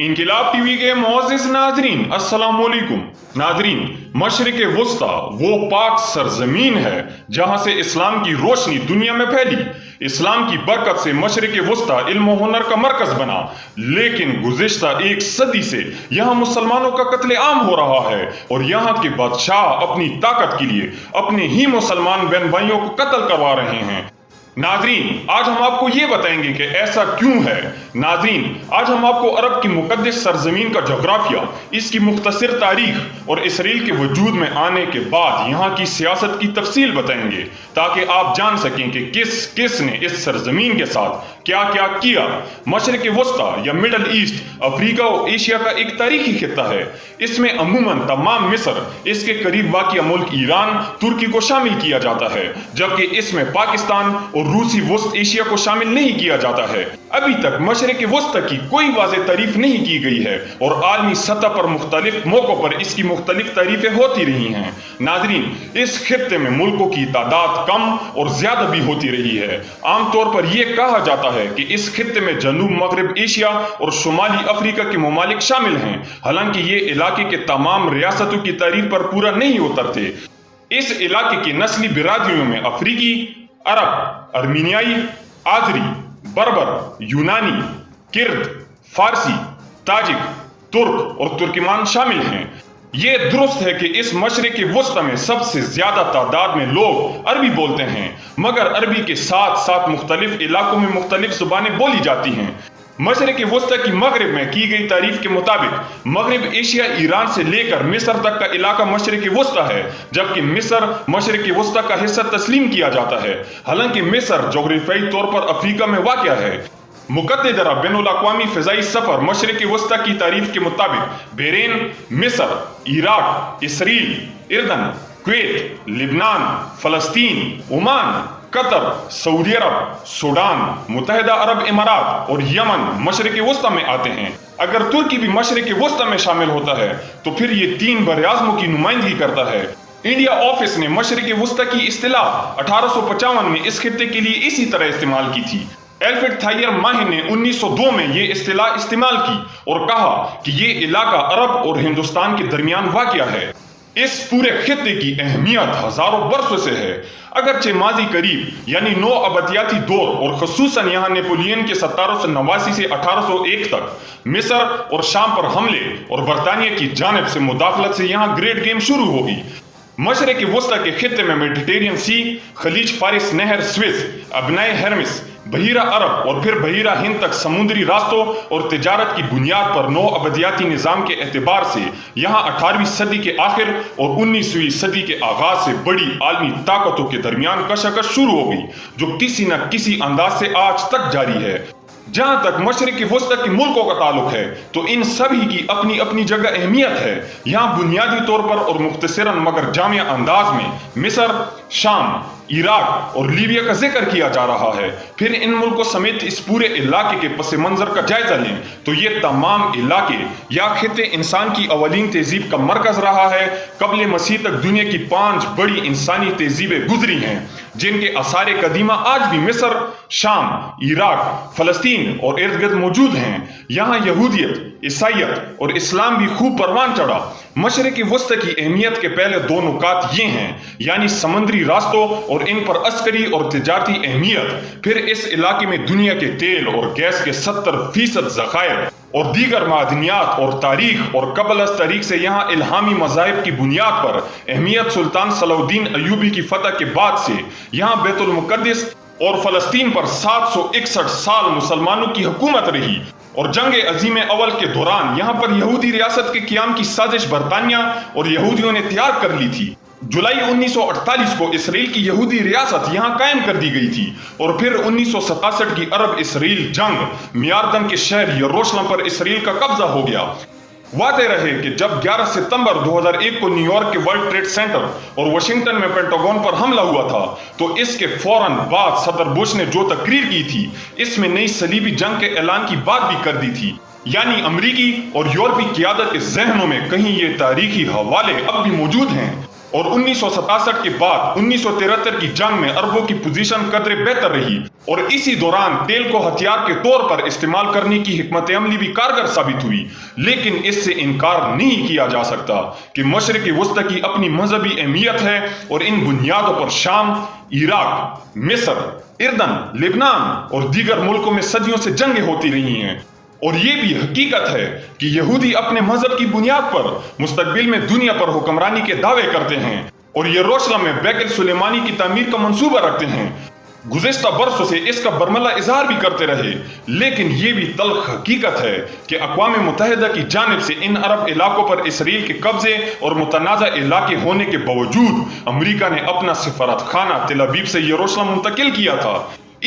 इनकिलाब TV के मुअज़्ज़िज़ नाज़रीन अस्सलाम वालेकुम। नाज़रीन, मशरिक़ वुस्ता वो पाक सरजमीन है जहाँ से इस्लाम की रोशनी दुनिया में फैली। इस्लाम की बरकत से मशरिक़ वुस्ता इल्म हुनर का मरकज़ बना, लेकिन गुज़िश्ता एक सदी से यहाँ मुसलमानों का कत्ले आम हो रहा है और यहाँ के बादशाह अपनी ताकत के लिए अपने ही मुसलमान बहन भाइयों को कत्ल करवा रहे हैं। नाज़रीन, आज हम आपको ये बताएंगे कि ऐसा क्यों है। नाज़रीन, आज हम आपको अरब की मुक़द्दस सरज़मीन का जोग्राफिया, इसकी मुख्तसर तारीख और इसराइल के वजूद में आने के बाद यहाँ की सियासत की तफसील बताएंगे, ताकि आप जान सकें कि किस किस ने इस सरज़मीन के साथ क्या क्या किया। मशरिक़ वुस्ता या मिडल ईस्ट अफ्रीका और एशिया का एक तारीखी खित्ता है। इसमें अमूमन तमाम मिस्र, इसके करीब वाक़िया मुल्क ईरान, तुर्की को शामिल किया जाता है, जबकि इसमें पाकिस्तान और रूसी वस्त एशिया को शामिल नहीं किया जाता है। अभी तक मशरिक़ वुस्ता की कोई वाज़ेह तारीफ नहीं की गई है और आलमी सतह पर मुख्तलिफ मौक़ों पर इसकी मुख्तलिफ तारीफें होती रही हैं। नाज़रीन, इस खित्ते में मुल्कों की तादाद कम और ज़्यादा भी होती रही है। आमतौर पर यह कहा जाता है कि इस खित्ते में जनूब मगरब एशिया और शुमाली अफ्रीका के ममालिक शामिल हैं, हालांकि ये इलाके के तमाम रियासतों की तारीफ पर पूरा नहीं उतरते। इस इलाके की नस्ली बिरादरियों में अफ्रीकी, अरब, अर्मीनियाई, आजरी, बर्बर, यूनानी, किर्द, फारसी, ताजिक, तुर्क और तुर्कमान शामिल हैं। ये दुरुस्त है कि इस मशरिक़ वुस्ता में सबसे ज्यादा तादाद में लोग अरबी बोलते हैं, मगर अरबी के साथ साथ मुख्तलिफ इलाकों में मुख्तलिफ ज़ुबानें बोली जाती हैं। मशरिक़ वुस्ता की मगरब में की गई तारीफ के मुताबिक मगरब एशिया ईरान से लेकर मिस्र तक का इलाका मशरिक़ वुस्ता है, जबकि मिस्र मशरिक़ वुस्ता का हिस्सा तस्लीम किया जाता है। हालांकि मिस्र जोग्राफियाई तौर पर अफ्रीका में वाक़या है। मुक़द्दरा बैनुल-अक़वामी फ़िज़ाई सफ़र मशरिक़ वुस्ता की तारीफ के मुताबिक बहरीन, मिस्र, इराक, इसराइल, इर्दन, कुवैत, लिबनान, फ़लस्तीन, ओमान, कतर, सऊदी अरब, सूडान, मुत्तहिदा अरब इमारात और यमन मशरिक़ वुस्ता में आते हैं। अगर तुर्की भी मशरिक़ वुस्ता में शामिल होता है तो फिर ये 3 बरआज़मों की नुमाइंदगी करता है। इंडिया ऑफिस ने मशरिक़ वुस्ता की इस्तिलाह 1855 में इस खित्ते के लिए इसी तरह इस्तेमाल की थी। एल्फ्रेड थायर माहिर ने 1902 में ये इस्तिलाह इस्तेमाल की और कहा कि ये इलाका अरब और हिंदुस्तान के दरमियान वाक़या है। इस पूरे खित्ते की अहमियत हजारों बरसों से है। अगरचे माजी करीब यानी नौ अबदियाती दौर और खसूसन यहाँ नेपोलियन के 1789 से 1801 तक मिस्र और शाम पर हमले और बरतानिया की जानिब से मुदाखलत से यहाँ ग्रेट गेम शुरू होगी। मशरिक़ वुस्ता के खित्ते में मेडिटेरियन सी, खलीज फारिस नहर, स्विस, अबनाए हर्मिस, बहीरा अरब और फिर बहीरा हिंद तक समुद्री रास्तों और तिजारत की बुनियाद पर नौ अबदियाती निज़ाम के एतबार से यहाँ 18वीं सदी के आखिर और 19वीं सदी के आगाज से बड़ी आलमी ताकतों के दरमियान कशाकश शुरू हो गई, जो किसी न किसी अंदाज से आज तक जारी है। जहां तक मशरिक़ वुस्ता के मुल्कों का ताल्लुक है तो इन सभी की अपनी अपनी जगह अहमियत है। यहाँ बुनियादी तौर पर और मुख्तसरन मगर जामिया अंदाज में मिस्र, शाम, इराक और लीबिया का जिक्र किया जा रहा है। फिर इन मुल्कों समेत इस पूरे इलाके के पस मंजर का जायजा लें तो ये तमाम इलाके या खित्ते इंसान की अवलीन तहजीब का मरकज रहा है। कबल मसीह तक दुनिया की 5 बड़ी इंसानी तहजीबें गुजरी हैं, जिनके आसार कदीमा आज भी मिस्र, शाम, इराक, फ़लस्तीन और इर्द गिर्द मौजूद हैं। यहाँ यहूदियत, ईसाइयत और इस्लाम भी खूब परवान चढ़ा। मशरिक़ वुस्ता की अहमियत के पहले 2 नुकात ये हैं, यानी समंदरी रास्तों और इन पर अस्करी और तिजारती अहमियत। फिर इस इलाके में दुनिया के तेल और गैस के 70% ज़खायर और दीगर मादनियात और तारीख और कबल अज़ तारीख से यहाँ इल्हामी मज़ाहिब की बुनियाद पर अहमियत सुल्तान सलाउद्दीन अय्यूबी की फतह के बाद से यहाँ बैतुल मुक़द्दस और फ़लस्तीन पर 761 साल मुसलमानों की हुकूमत रही और जंग अज़ीम अव्वल के दौरान यहाँ पर यहूदी रियासत के क़याम की साजिश बरतानिया और यहूदियों ने तैयार कर ली थी। जुलाई 1948 को इसराइल की यहूदी रियासत यहाँ कायम कर दी गई थी और फिर 1967 की अरब इसराइल जंग मियारदन के शहर यरूशलेम पर इसराइल का कब्जा हो गया। वादे रहे कि जब 11 सितंबर 2001 को न्यूयॉर्क के वर्ल्ड ट्रेड सेंटर और वाशिंगटन में पेंटागन पर हमला हुआ था तो इसके फौरन बाद सदर बुश ने जो तकरीर की थी इसमें नई सलीबी जंग के ऐलान की बात भी कर दी थी। यानी अमरीकी और यूरोपीय क़यादत के ज़हनों में कहीं ये तारीखी हवाले अब भी मौजूद हैं। اور 1967 کے بعد 1973 کی جنگ میں عربوں کی پوزیشن قدرے بہتر رہی اور اسی دوران تیل کو ہتھیار کے طور پر استعمال کرنے کی حکمت عملی بھی کارگر ثابت ہوئی، لیکن اس سے انکار نہیں کیا جا سکتا کہ مشرق وسطی کی اپنی مذہبی اہمیت ہے اور ان بنیادوں پر شام، عراق، مصر، اردن، لبنان اور دیگر ملکوں میں صدیوں سے جنگیں ہوتی رہی ہیں۔ اور یہ بھی حقیقت ہے کہ یہودی اپنے مذہب کی بنیاد پر مستقبل میں دنیا پر حکمرانی کے دعوے کرتے ہیں اور یروشلم میں بیت سلیمانی کی تعمیر کا منصوبہ رکھتے ہیں۔ گزشتہ برسوں سے اس کا برملا اظہار بھی کرتے رہے، لیکن یہ بھی تلخ حقیقت ہے کہ اقوام متحدہ کی جانب سے ان عرب علاقوں پر اسرائیل کے قبضے اور متنازع علاقے ہونے کے باوجود امریکہ نے اپنا سفارت خانہ تل ابیب سے یروشلم منتقل کیا تھا۔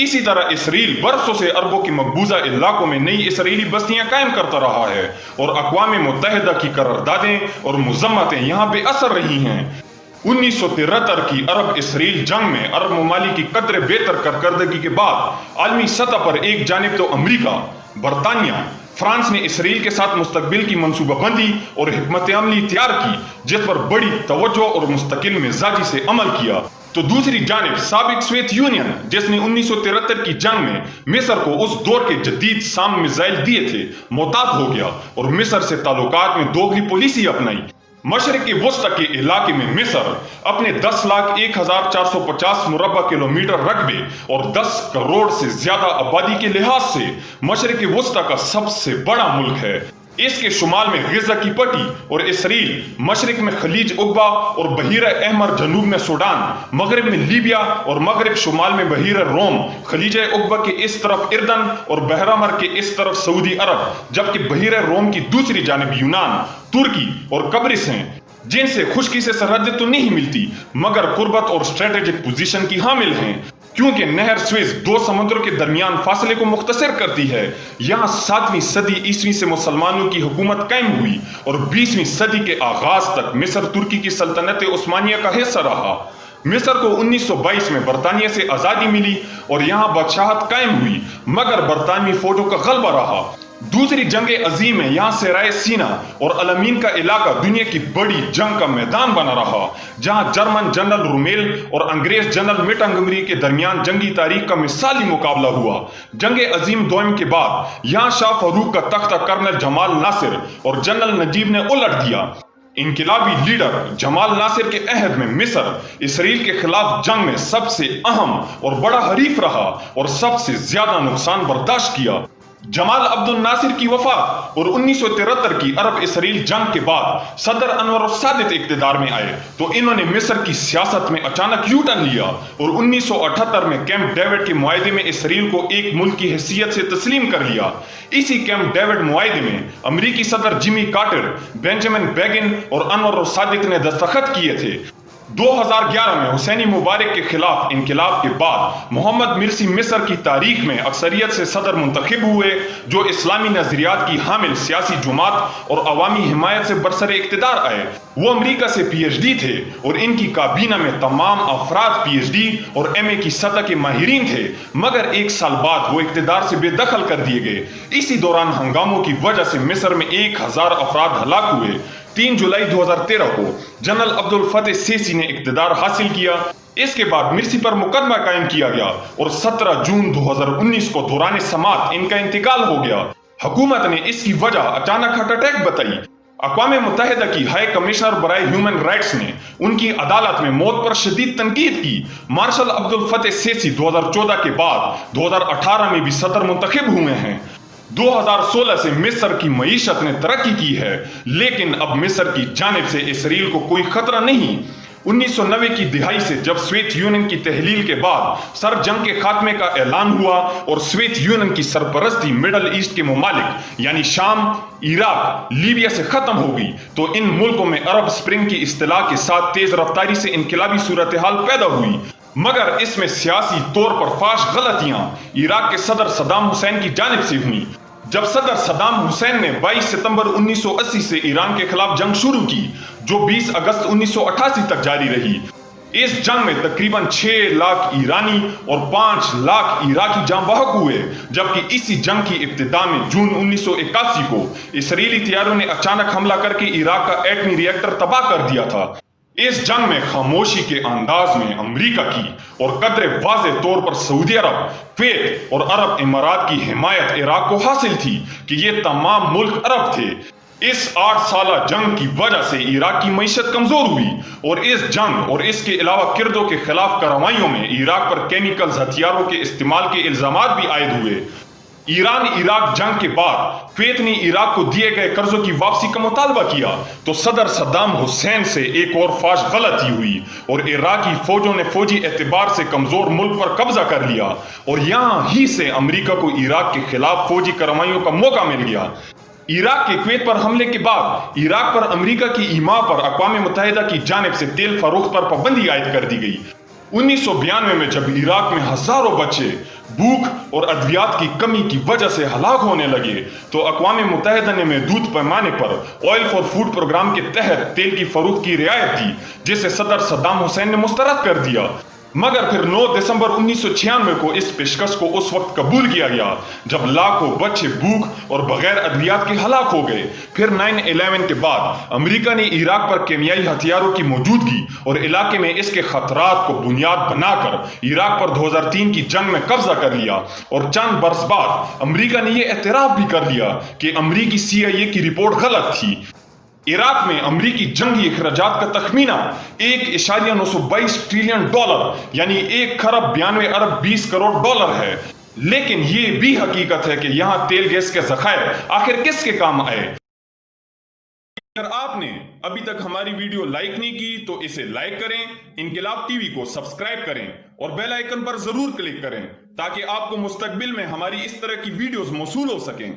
اسی طرح اسرائیل برسوں سے عربوں کے مقبوضہ علاقوں میں نئی اسرائیلی بستیاں قائم کرتا رہا ہے اور اقوام متحدہ کی قراردادیں اور مذمتیں یہاں بے اثر رہی ہیں۔ 1973 کی عرب اسرائیل جنگ میں عرب ممالک کی قدرے بہتر کارکردگی کے بعد عالمی سطح پر ایک جانب تو امریکہ، برطانیہ، فرانس نے اسرائیل کے ساتھ مستقبل کی منصوبہ بندی اور حکمت عملی تیار کی جس پر بڑی توجہ اور مستقل مزاجی سے عمل کیا، تو دوسری جانب سابق سوویت یونین جس نے 1973 کی جنگ میں مصر کو اس دور کے جدید سام میزائل دیے تھے، محتاط ہو گیا اور مصر سے تعلقات میں دوگلی پالیسی اپنائی۔ مشرق وسطی کے علاقے میں مصر اپنے 10,01,450 مربع کلومیٹر رقبے اور 10 کروڑ سے زیادہ آبادی کے لحاظ سے مشرق وسطی کا سب سے بڑا ملک ہے۔ اس کے شمال میں غزہ کی پٹی اور اسرائیل، مشرق میں خلیج عقبہ اور بحیرہ احمر، جنوب میں سوڈان، مغرب میں لیبیا اور مغرب شمال میں بحیرہ روم، خلیج عقبہ کے اس طرف اردن اور بحر احمر کے اس طرف سعودی عرب، جبکہ بحیرہ روم کی دوسری جانب یونان، ترکی اور قبرص ہیں، جن سے خشکی سے سرحدیں تو نہیں ملتی مگر قربت اور اسٹریٹجک پوزیشن کی حامل ہیں، کیونکہ نہر سوئز دو سمندروں کے درمیان فاصلے کو مختصر کرتی ہے۔ یہاں 7ویں صدی عیسوی سے مسلمانوں کی حکومت قائم ہوئی اور 20ویں صدی کے آغاز تک مصر ترکی کی سلطنت عثمانیہ کا حصہ رہا۔ مصر کو 1922 میں برطانیہ سے آزادی ملی اور یہاں بادشاہت قائم ہوئی، مگر برطانوی فوجوں کا غلبہ رہا۔ دوسری جنگ عظیم میں یہاں سرائے سینا اور الامین کا علاقہ دنیا کی بڑی جنگ کا میدان بنا رہا، جہاں جرمن جنرل رومیل اور انگریز جنرل منٹگمری کے درمیان جنگی تاریخ کا مثالی مقابلہ ہوا۔ جنگ عظیم دوم کے بعد یہاں شاہ فاروق کا تختہ کرنل جمال ناصر اور جنرل نجیب نے الٹ دیا۔ انقلابی لیڈر جمال ناصر کے عہد میں مصر اسرائیل کے خلاف جنگ میں سب سے اہم اور بڑا حریف رہا اور سب سے زیادہ نقصان برداشت کیا۔ جمال عبد الناصر کی وفات اور 1973 کی عرب اسرائیل جنگ کے بعد صدر انور السادات اقتدار میں آئے تو انہوں نے مصر کی سیاست میں اچانک یو ٹرن لیا اور 1978 میں کیمپ ڈیوڈ کے معاہدے میں اسرائیل کو ایک ملک کی حیثیت سے تسلیم کر لیا۔ اسی کیمپ ڈیوڈ معاہدے میں امریکی صدر جیمی کارٹر، بینجامن بیگن اور انور السادات نے دستخط کیے تھے۔ 2011 میں حسینی مبارک کے خلاف انقلاب کے بعد محمد مرسی مصر کی تاریخ میں اکثریت سے صدر منتخب ہوئے، جو اسلامی نظریات کی حامل سیاسی جماعت اور عوامی حمایت سے برسر اقتدار آئے۔ وہ امریکہ سے پی ایچ ڈی تھے اور ان کی کابینہ میں تمام افراد پی ایچ ڈی اور ایم اے کی سطح کے ماہرین تھے، مگر ایک سال بعد وہ اقتدار سے بے دخل کر دیے گئے۔ اسی دوران ہنگاموں کی وجہ سے مصر میں 1000 افراد ہلاک ہوئے۔ 3 جولائی 2013 کو جنرل عبد الفتاح سیسی نے اقتدار حاصل کیا۔ اس کے بعد مرسی پر مقدمہ قائم کیا گیا اور 17 جون 2019 کو دوران سماعت ان کا انتقال ہو گیا۔ حکومت نے اس کی وجہ اچانک ہارٹ اٹیک بتائی۔ اقوام متحدہ کی ہائی کمشنر برائے ہیومن رائٹس نے ان کی عدالت میں موت پر شدید تنقید کی۔ مارشل عبد الفتاح سیسی 2014 کے بعد 2018 میں بھی صدر منتخب ہوئے ہیں۔ 2016 سے مصر کی معیشت نے ترقی کی ہے، لیکن اب مصر کی جانب سے اسرائیل کو کوئی خطرہ نہیں۔ 1990 کی دہائی سے جب سوویت یونین کی تحلیل کے بعد سر جنگ کے خاتمے کا اعلان ہوا اور سوویت یونین کی سرپرستی مڈل ایسٹ کے ممالک یعنی شام، عراق، لیبیا سے ختم ہو گئی تو ان ملکوں میں عرب اسپرنگ کی اصطلاح کے ساتھ تیز رفتاری سے انقلابی صورتحال پیدا ہوئی، مگر اس میں سیاسی طور پر فاش غلطیاں عراق کے صدر صدام حسین کی جانب سے ہوئیں۔ جب صدر صدام حسین نے 22 ستمبر 1980 سے ایران کے خلاف جنگ شروع کی جو 20 اگست 1988 تک جاری رہی، اس جنگ میں تقریباً 6 لاکھ ایرانی اور 5 لاکھ عراقی جاں بحق ہوئے، جبکہ اسی جنگ کی ابتدا میں جون 1981 کو اسرائیلی طیاروں نے اچانک حملہ کر کے عراق کا ایٹمی ری ایکٹر تباہ کر دیا تھا۔ इस जंग में खामोशी के अंदाज में अमेरिका की और कदरे वाज़ेह तौर पर सऊदी अरब, कुवैत और अरब इमारात की हिमायत इराक को हासिल थी कि ये तमाम मुल्क अरब थे। इस 8 साला जंग की वजह से इराक की मईशत कमजोर हुई और इस जंग और इसके अलावा किर्दों के खिलाफ कार्रवाइयों में इराक पर केमिकल हथियारों के इस्तेमाल के इल्जामात भी आयद हुए। ईरान इराक जंग के बाद कुवैत ने इराक को दिए गए कर्जों की वापसी का मुतालबा किया तो सदर सद्दाम हुसैन से एक और फाश गलती हुई और इराकी फौजों ने फौजी एतबार से कमजोर मुल्क पर कब्जा कर लिया और यहाँ ही से अमेरिका को इराक के खिलाफ फौजी कार्रवाइयों का मौका मिल गया। इराक के कुवैत पर हमले के बाद इराक पर अमेरिका की ईमा पर अक़वाम मुत्तहिदा की जानिब से तेल फरोख्त पर पाबंदी आयद कर दी गई। 1992 में जब इराक में हजारों बच्चे भूख और अद्वियात की कमी की वजह से हलाक होने लगे तो अक़वाम मुत्तहिदा ने महदूद पैमाने पर ऑयल फॉर फूड प्रोग्राम के तहत तेल की फरोख्त की रियायत दी, जिसे सदर सद्दाम हुसैन ने मुस्तरद कर दिया। मगर फिर 9 दिसंबर 1996 को इस पेशकश को उस वक्त कबूल किया गया जब लाखों बच्चे भूख और बगैर अद्वियात के हलाक हो गए। फिर 9/11 के बाद अमेरिका ने इराक पर केमियाई हथियारों की मौजूदगी और इलाके में इसके खतरात को बुनियाद बनाकर इराक पर 2003 की जंग में कब्जा कर लिया और चंद बरस बाद अमेरिका ने यह एतराफ भी कर लिया कि अमेरिकी CIA की रिपोर्ट गलत थी। इराक में अमरीकी जंगी अखराजात का तखमीना $1.922 ट्रिलियन यानी 1,92,20 करोड़ है। लेकिन ये भी हकीकत है कि यहाँ तेल गैस के ज़खायर आखिर किसके काम आए। अगर आपने अभी तक हमारी वीडियो लाइक नहीं की तो इसे लाइक करें, इनकिलाब टीवी को सब्सक्राइब करें और बेल आइकन पर जरूर क्लिक करें ताकि आपको मुस्तकबिल में हमारी इस तरह की वीडियोस मौसूल हो सकें।